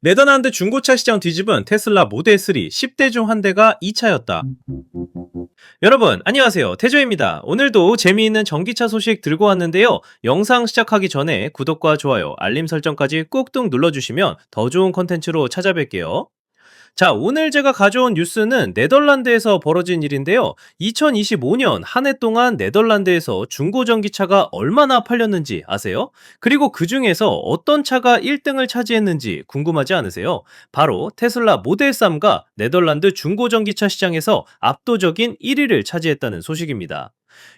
네덜란드 중고차 시장 뒤집은 테슬라 모델 3 10대 중 한 대가 이 차였다. 여러분, 안녕하세요. 태조입니다. 오늘도 재미있는 전기차 소식 들고 왔는데요. 영상 시작하기 전에 구독과 좋아요, 알림 설정까지 꾹꾹 눌러주시면 더 좋은 컨텐츠로 찾아뵐게요. 자, 오늘 제가 가져온 뉴스는 네덜란드에서 벌어진 일인데요. 2025년 한 해 동안 네덜란드에서 중고 전기차가 얼마나 팔렸는지 아세요? 그리고 그 중에서 어떤 차가 1등을 차지했는지 궁금하지 않으세요? 바로 테슬라 모델 3가 네덜란드 중고 전기차 시장에서 압도적인 1위를 차지했다는 소식입니다.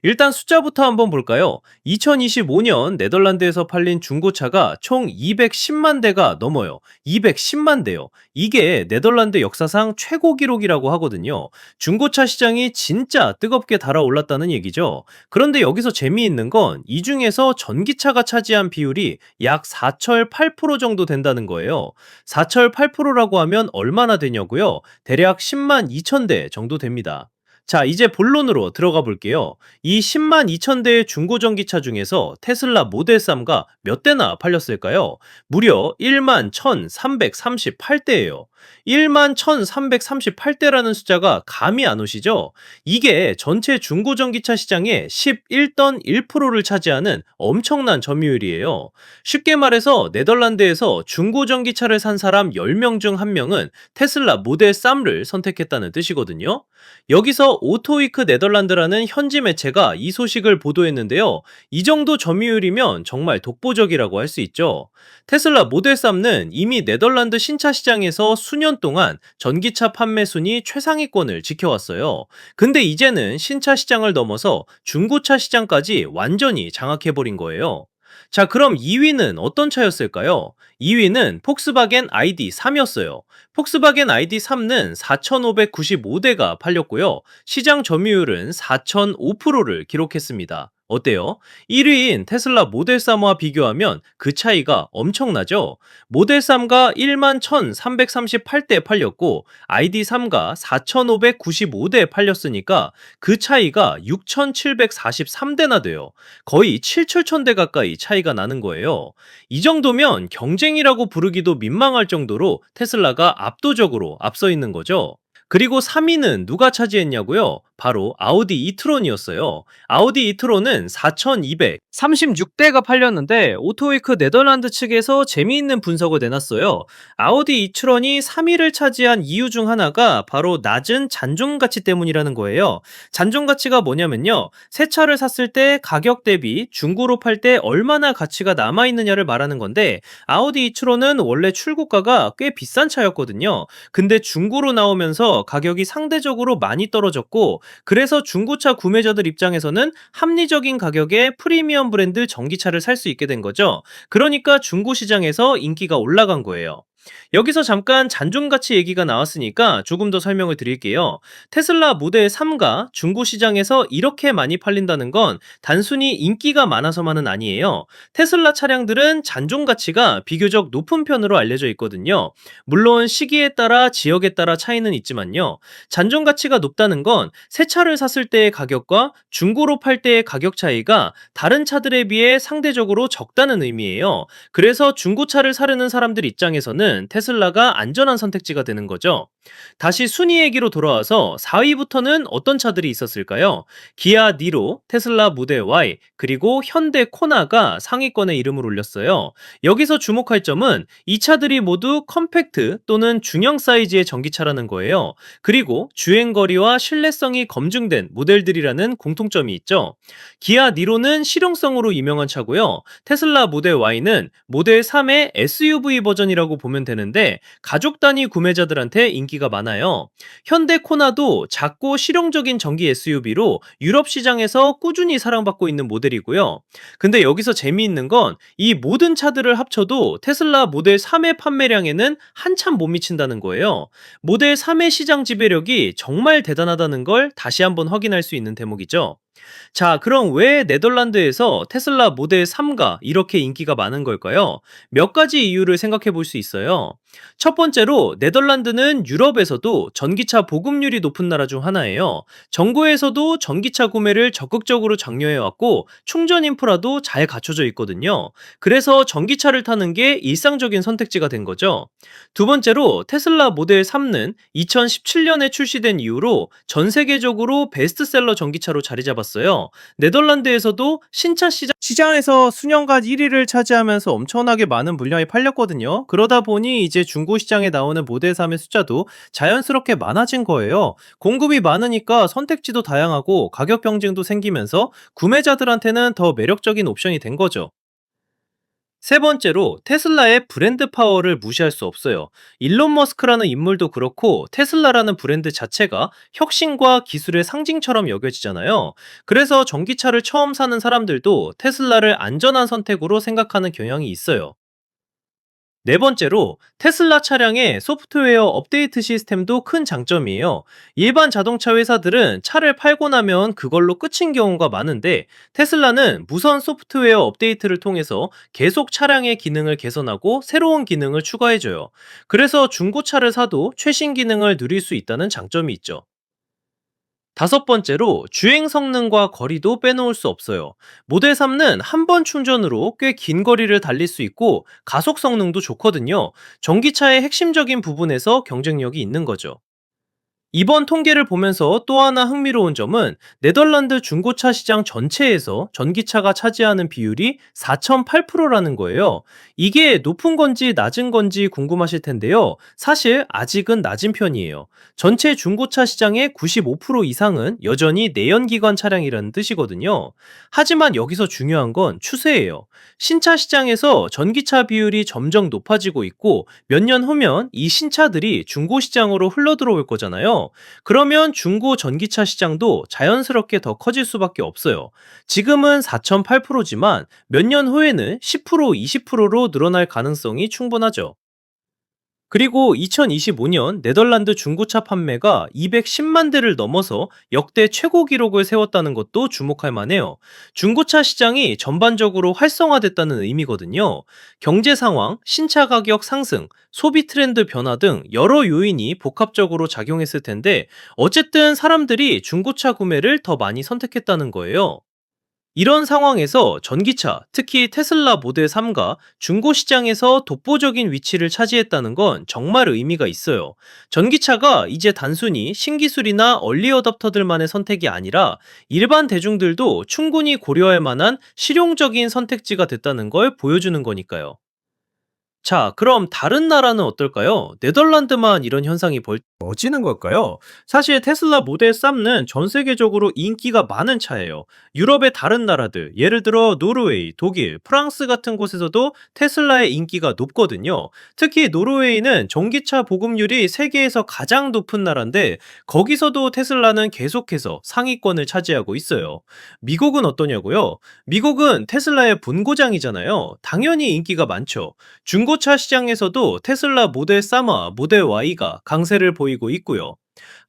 일단 숫자부터 한번 볼까요? 2025년 네덜란드에서 팔린 중고차가 총 210만 대가 넘어요. 210만 대요. 이게 네덜란드 역사상 최고 기록이라고 하거든요. 중고차 시장이 진짜 뜨겁게 달아올랐다는 얘기죠. 그런데 여기서 재미있는 건 이 중에서 전기차가 차지한 비율이 약 4철 8% 정도 된다는 거예요. 4철 8%라고 하면 얼마나 되냐고요? 대략 10만 2천 대 정도 됩니다. 자, 이제 본론으로 들어가 볼게요. 이 10만 2천 대의 중고 전기차 중에서 테슬라 모델 3가 몇 대나 팔렸을까요? 무려 1만 1,338대예요. 1만 1,338대라는 숫자가 감이 안 오시죠? 이게 전체 중고 전기차 시장의 11.1%를 차지하는 엄청난 점유율이에요. 쉽게 말해서 네덜란드에서 중고 전기차를 산 사람 10명 중 1명은 테슬라 모델 3를 선택했다는 뜻이거든요. 여기서 오토위크 네덜란드라는 현지 매체가 이 소식을 보도했는데요. 이 정도 점유율이면 정말 독보적이라고 할 수 있죠. 테슬라 모델 3는 이미 네덜란드 신차 시장에서 수년 동안 전기차 판매 순위 최상위권을 지켜왔어요. 근데 이제는 신차 시장을 넘어서 중고차 시장까지 완전히 장악해버린 거예요. 자, 그럼 2위는 어떤 차였을까요? 2위는 폭스바겐 ID3이었어요. 폭스바겐 ID3는 4,595대가 팔렸고요. 시장 점유율은 4.5%를 기록했습니다. 어때요? 1위인 테슬라 모델 3와 비교하면 그 차이가 엄청나죠? 모델 3가 1만 1,338대 팔렸고 ID3가 4,595대 팔렸으니까 그 차이가 6,743대나 돼요. 거의 7,000대 가까이 차이가 나는 거예요. 이 정도면 경쟁이라고 부르기도 민망할 정도로 테슬라가 압도적으로 앞서 있는 거죠. 그리고 3위는 누가 차지했냐고요? 바로 아우디 이트론이었어요. 아우디 이트론은 4,236대가 팔렸는데 오토웨이크 네덜란드 측에서 재미있는 분석을 내놨어요. 아우디 이트론이 3위를 차지한 이유 중 하나가 바로 낮은 잔존 가치 때문이라는 거예요. 잔존 가치가 뭐냐면요. 새 차를 샀을 때 가격 대비 중고로 팔 때 얼마나 가치가 남아있느냐를 말하는 건데 아우디 이트론은 원래 출고가가 꽤 비싼 차였거든요. 근데 중고로 나오면서 가격이 상대적으로 많이 떨어졌고 그래서 중고차 구매자들 입장에서는 합리적인 가격에 프리미엄 브랜드 전기차를 살 수 있게 된 거죠. 그러니까 중고 시장에서 인기가 올라간 거예요. 여기서 잠깐 잔존가치 얘기가 나왔으니까 조금 더 설명을 드릴게요. 테슬라 모델 3가 중고 시장에서 이렇게 많이 팔린다는 건 단순히 인기가 많아서만은 아니에요. 테슬라 차량들은 잔존가치가 비교적 높은 편으로 알려져 있거든요. 물론 시기에 따라 지역에 따라 차이는 있지만요. 잔존가치가 높다는 건 새 차를 샀을 때의 가격과 중고로 팔 때의 가격 차이가 다른 차들에 비해 상대적으로 적다는 의미예요. 그래서 중고차를 사려는 사람들 입장에서는 테슬라가 안전한 선택지가 되는 거죠. 다시 순위 얘기로 돌아와서 4위부터는 어떤 차들이 있었을까요? 기아 니로, 테슬라 모델 Y, 그리고 현대 코나가 상위권에 이름을 올렸어요. 여기서 주목할 점은 이 차들이 모두 컴팩트 또는 중형 사이즈의 전기차라는 거예요. 그리고 주행거리와 신뢰성이 검증된 모델들이라는 공통점이 있죠. 기아 니로는 실용성으로 유명한 차고요. 테슬라 모델 Y는 모델 3의 SUV 버전이라고 보면 되는데 가족 단위 구매자들한테 인기가 많아요. 현대 코나도 작고 실용적인 전기 SUV로 유럽 시장에서 꾸준히 사랑받고 있는 모델이고요. 근데 여기서 재미있는 건 이 모든 차들을 합쳐도 테슬라 모델 3의 판매량에는 한참 못 미친다는 거예요. 모델 3의 시장 지배력이 정말 대단하다는 걸 다시 한번 확인할 수 있는 대목이죠. 자, 그럼 왜 네덜란드에서 테슬라 모델 3가 이렇게 인기가 많은 걸까요? 몇 가지 이유를 생각해 볼 수 있어요. 첫 번째로 네덜란드는 유럽에서도 전기차 보급률이 높은 나라 중 하나예요. 정부에서도 전기차 구매를 적극적으로 장려해 왔고 충전 인프라도 잘 갖춰져 있거든요. 그래서 전기차를 타는 게 일상적인 선택지가 된 거죠. 두 번째로 테슬라 모델 3는 2017년에 출시된 이후로 전 세계적으로 베스트셀러 전기차로 자리 잡았어요. 네덜란드에서도 신차 시장에서 수년간 1위를 차지하면서 엄청나게 많은 물량이 팔렸거든요. 그러다 보니 이제 중고 시장에 나오는 모델 3의 숫자도 자연스럽게 많아진 거예요. 공급이 많으니까 선택지도 다양하고 가격 경쟁도 생기면서 구매자들한테는 더 매력적인 옵션이 된 거죠. 세 번째로 테슬라의 브랜드 파워를 무시할 수 없어요. 일론 머스크라는 인물도 그렇고 테슬라라는 브랜드 자체가 혁신과 기술의 상징처럼 여겨지잖아요. 그래서 전기차를 처음 사는 사람들도 테슬라를 안전한 선택으로 생각하는 경향이 있어요. 네 번째로 테슬라 차량의 소프트웨어 업데이트 시스템도 큰 장점이에요. 일반 자동차 회사들은 차를 팔고 나면 그걸로 끝인 경우가 많은데 테슬라는 무선 소프트웨어 업데이트를 통해서 계속 차량의 기능을 개선하고 새로운 기능을 추가해줘요. 그래서 중고차를 사도 최신 기능을 누릴 수 있다는 장점이 있죠. 다섯 번째로 주행 성능과 거리도 빼놓을 수 없어요. 모델 3는 한 번 충전으로 꽤 긴 거리를 달릴 수 있고 가속 성능도 좋거든요. 전기차의 핵심적인 부분에서 경쟁력이 있는 거죠. 이번 통계를 보면서 또 하나 흥미로운 점은 네덜란드 중고차 시장 전체에서 전기차가 차지하는 비율이 4.8%라는 거예요. 이게 높은 건지 낮은 건지 궁금하실 텐데요. 사실 아직은 낮은 편이에요. 전체 중고차 시장의 95% 이상은 여전히 내연기관 차량이라는 뜻이거든요. 하지만 여기서 중요한 건 추세예요. 신차 시장에서 전기차 비율이 점점 높아지고 있고 몇 년 후면 이 신차들이 중고 시장으로 흘러들어올 거잖아요. 그러면 중고 전기차 시장도 자연스럽게 더 커질 수밖에 없어요. 지금은 4.8%지만 몇 년 후에는 10%, 20%로 늘어날 가능성이 충분하죠. 그리고 2025년 네덜란드 중고차 판매가 210만 대를 넘어서 역대 최고 기록을 세웠다는 것도 주목할 만해요. 중고차 시장이 전반적으로 활성화됐다는 의미거든요. 경제 상황, 신차 가격 상승, 소비 트렌드 변화 등 여러 요인이 복합적으로 작용했을 텐데 어쨌든 사람들이 중고차 구매를 더 많이 선택했다는 거예요. 이런 상황에서 전기차, 특히 테슬라 모델 3가 중고 시장에서 독보적인 위치를 차지했다는 건 정말 의미가 있어요. 전기차가 이제 단순히 신기술이나 얼리 어답터들만의 선택이 아니라 일반 대중들도 충분히 고려할 만한 실용적인 선택지가 됐다는 걸 보여주는 거니까요. 자, 그럼 다른 나라는 어떨까요? 네덜란드만 이런 현상이 벌어지는 걸까요? 사실 테슬라 모델 3는 전 세계적으로 인기가 많은 차예요. 유럽의 다른 나라들, 예를 들어 노르웨이, 독일, 프랑스 같은 곳에서도 테슬라의 인기가 높거든요. 특히 노르웨이는 전기차 보급률이 세계에서 가장 높은 나라인데 거기서도 테슬라는 계속해서 상위권을 차지하고 있어요. 미국은 어떠냐고요? 미국은 테슬라의 본고장이잖아요. 당연히 인기가 많죠. 중고차 시장에서도 테슬라 모델 3와 모델 Y가 강세를 보이고 있고요.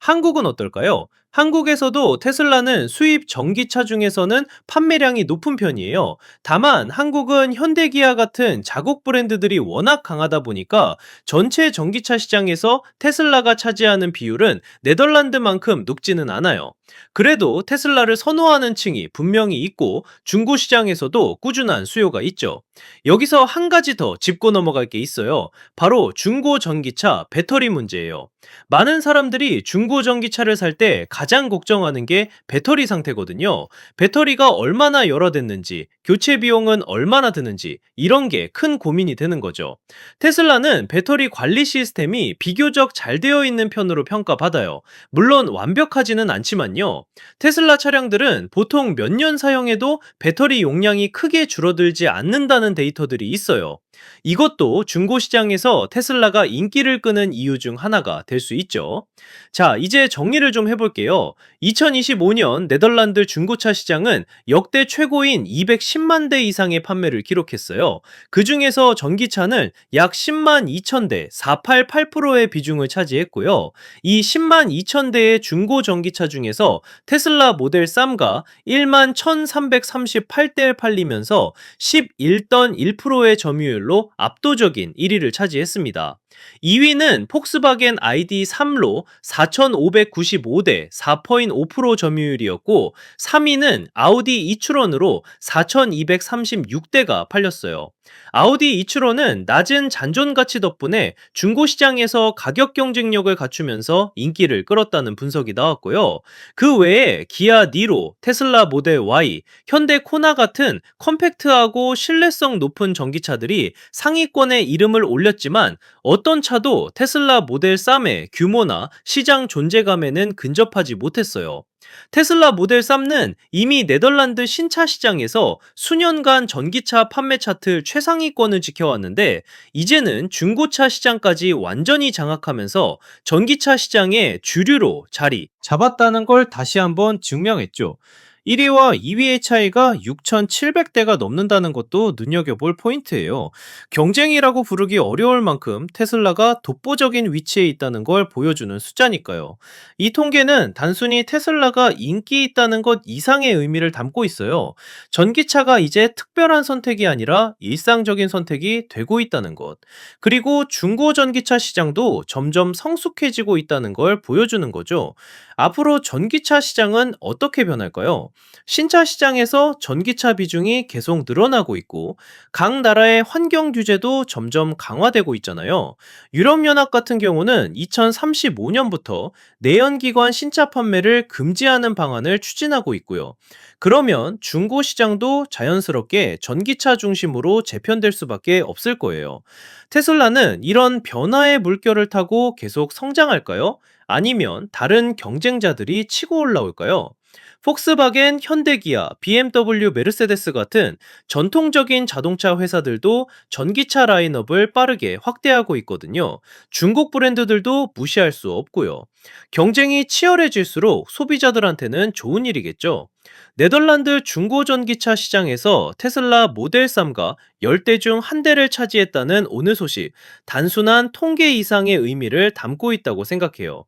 한국은 어떨까요? 한국에서도 테슬라는 수입 전기차 중에서는 판매량이 높은 편이에요. 다만 한국은 현대기아 같은 자국 브랜드들이 워낙 강하다 보니까 전체 전기차 시장에서 테슬라가 차지하는 비율은 네덜란드만큼 높지는 않아요. 그래도 테슬라를 선호하는 층이 분명히 있고 중고 시장에서도 꾸준한 수요가 있죠. 여기서 한 가지 더 짚고 넘어갈 게 있어요. 바로 중고 전기차 배터리 문제예요. 많은 사람들이 중고 전기차를 살 때 가장 걱정하는 게 배터리 상태거든요. 배터리가 얼마나 열화됐는지, 교체 비용은 얼마나 드는지, 이런 게 큰 고민이 되는 거죠. 테슬라는 배터리 관리 시스템이 비교적 잘 되어 있는 편으로 평가받아요. 물론 완벽하지는 않지만요. 테슬라 차량들은 보통 몇 년 사용해도 배터리 용량이 크게 줄어들지 않는다는 데이터들이 있어요. 이것도 중고 시장에서 테슬라가 인기를 끄는 이유 중 하나가 될 수 있죠. 자, 이제 정리를 좀 해볼게요. 2025년 네덜란드 중고차 시장은 역대 최고인 210만 대 이상의 판매를 기록했어요. 그 중에서 전기차는 약 10만 2천 대, 488%의 비중을 차지했고요. 이 10만 2천 대의 중고 전기차 중에서 테슬라 모델 3가 1만 1,338대 팔리면서 11던 1%의 점유율로 압도적인 1위를 차지했습니다. 2위는 폭스바겐 ID3로 4,595대 4.5% 점유율이었고 3위는 아우디 이추론으로 4,236대가 팔렸어요. 아우디 이추론은 낮은 잔존 가치 덕분에 중고 시장에서 가격 경쟁력을 갖추면서 인기를 끌었다는 분석이 나왔고요. 그 외에 기아 니로, 테슬라 모델 Y, 현대 코나 같은 컴팩트하고 신뢰성 높은 전기차들이 상위권에 이름을 올렸지만 어떤 차도 테슬라 모델 3의 규모나 시장 존재감에는 근접하지 못했어요. 테슬라 모델 3는 이미 네덜란드 신차 시장에서 수년간 전기차 판매 차트 최상위권을 지켜왔는데 이제는 중고차 시장까지 완전히 장악하면서 전기차 시장의 주류로 자리 잡았다는 걸 다시 한번 증명했죠. 1위와 2위의 차이가 6,700대가 넘는다는 것도 눈여겨볼 포인트예요. 경쟁이라고 부르기 어려울 만큼 테슬라가 독보적인 위치에 있다는 걸 보여주는 숫자니까요. 이 통계는 단순히 테슬라가 인기 있다는 것 이상의 의미를 담고 있어요. 전기차가 이제 특별한 선택이 아니라 일상적인 선택이 되고 있다는 것. 그리고 중고 전기차 시장도 점점 성숙해지고 있다는 걸 보여주는 거죠. 앞으로 전기차 시장은 어떻게 변할까요? 신차 시장에서 전기차 비중이 계속 늘어나고 있고, 각 나라의 환경 규제도 점점 강화되고 있잖아요. 유럽연합 같은 경우는 2035년부터 내연기관 신차 판매를 금지하는 방안을 추진하고 있고요. 그러면 중고 시장도 자연스럽게 전기차 중심으로 재편될 수밖에 없을 거예요. 테슬라는 이런 변화의 물결을 타고 계속 성장할까요? 아니면 다른 경쟁자들이 치고 올라올까요? 폭스바겐, 현대기아, BMW, 메르세데스 같은 전통적인 자동차 회사들도 전기차 라인업을 빠르게 확대하고 있거든요. 중국 브랜드들도 무시할 수 없고요. 경쟁이 치열해질수록 소비자들한테는 좋은 일이겠죠. 네덜란드 중고 전기차 시장에서 테슬라 모델 3가 10대 중 한 대를 차지했다는 오늘 소식, 단순한 통계 이상의 의미를 담고 있다고 생각해요.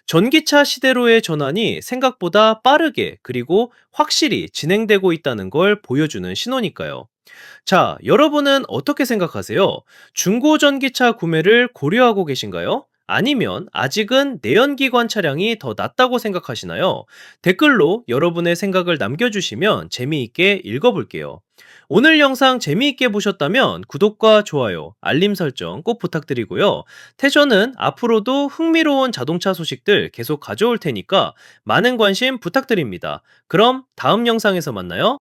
전기차 시대로의 전환이 생각보다 빠르게 그리고 확실히 진행되고 있다는 걸 보여주는 신호니까요. 자, 여러분은 어떻게 생각하세요? 중고 전기차 구매를 고려하고 계신가요? 아니면 아직은 내연기관 차량이 더 낫다고 생각하시나요? 댓글로 여러분의 생각을 남겨주시면 재미있게 읽어볼게요. 오늘 영상 재미있게 보셨다면 구독과 좋아요, 알림 설정 꼭 부탁드리고요. 태저는 앞으로도 흥미로운 자동차 소식들 계속 가져올 테니까 많은 관심 부탁드립니다. 그럼 다음 영상에서 만나요.